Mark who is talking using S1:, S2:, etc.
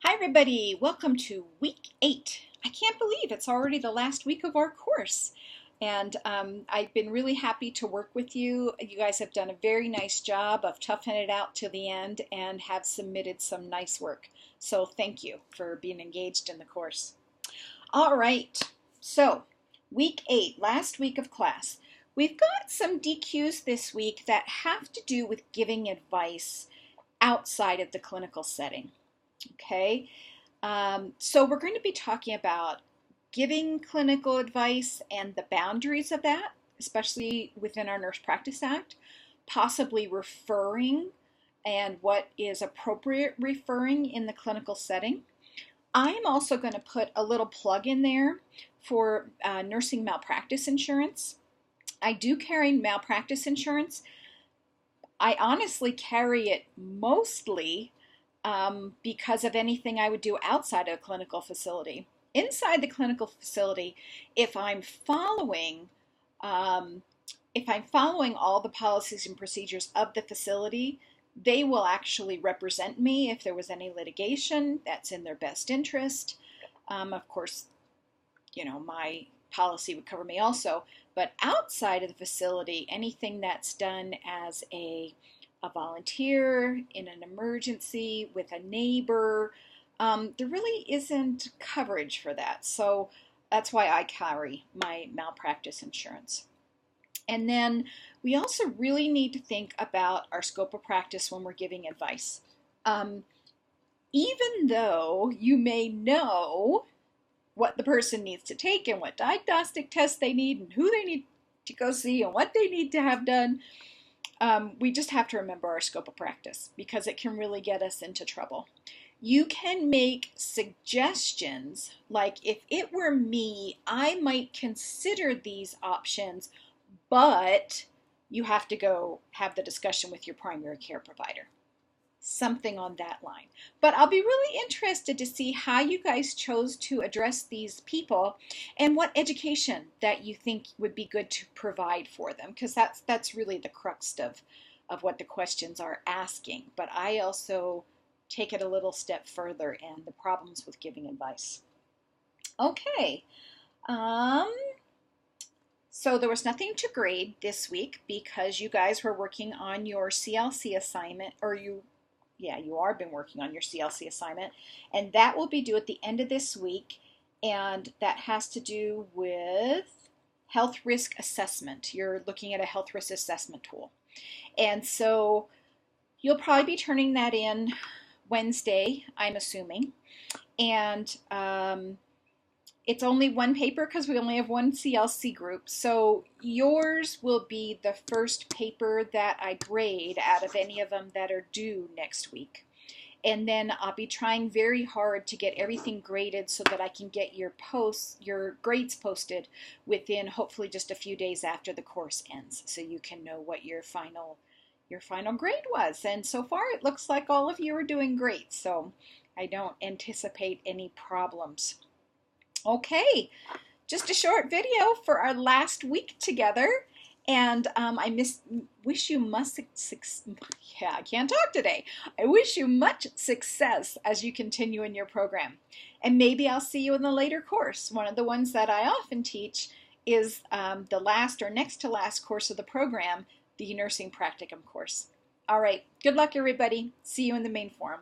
S1: Hi everybody, welcome to week 8. I can't believe it's already the last week of our course. And I've been really happy to work with you. You guys have done a very nice job of toughing it out to the end and have submitted some nice work. So thank you for being engaged in the course. All right, so week 8, last week of class. We've got some DQs this week that have to do with giving advice outside of the clinical setting. Okay, so we're going to be talking about giving clinical advice and the boundaries of that, especially within our Nurse Practice Act, possibly referring and what is appropriate referring in the clinical setting. I'm also going to put a little plug in there for nursing malpractice insurance. I do carry malpractice insurance. I honestly carry it mostly because of anything I would do outside of a clinical facility. Inside the clinical facility, if I'm following all the policies and procedures of the facility, they will actually represent me if there was any litigation that's in their best interest. Of course, my policy would cover me also, but outside of the facility, anything that's done as a volunteer in an emergency with a neighbor, there really isn't coverage for that. So that's why I carry my malpractice insurance. And then we also really need to think about our scope of practice when we're giving advice. Even though you may know what the person needs to take and what diagnostic tests they need and who they need to go see and what they need to have done, we just have to remember our scope of practice because it can really get us into trouble. You can make suggestions like, if it were me, I might consider these options, but you have to go have the discussion with your primary care provider. Something on that line. But I'll be really interested to see how you guys chose to address these people and what education that you think would be good to provide for them, because that's really the crux of what the questions are asking. But I also take it a little step further and the problems with giving advice. Okay. So there was nothing to grade this week because you guys were working on your CLC assignment, or you are been working on your CLC assignment, and that will be due at the end of this week, and that has to do with health risk assessment. You're looking at a health risk assessment tool, and so you'll probably be turning that in Wednesday, I'm assuming, and it's only one paper because we only have one CLC group. So yours will be the first paper that I grade out of any of them that are due next week. And then I'll be trying very hard to get everything graded so that I can get your grades posted within hopefully just a few days after the course ends, so you can know what your final grade was. And so far it looks like all of you are doing great, so I don't anticipate any problems. Okay, just a short video for our last week together, and I wish you I can't talk today. I wish you much success as you continue in your program, and maybe I'll see you in the later course. One of the ones that I often teach is the last or next to last course of the program, the Nursing Practicum course. All right, good luck everybody. See you in the main forum.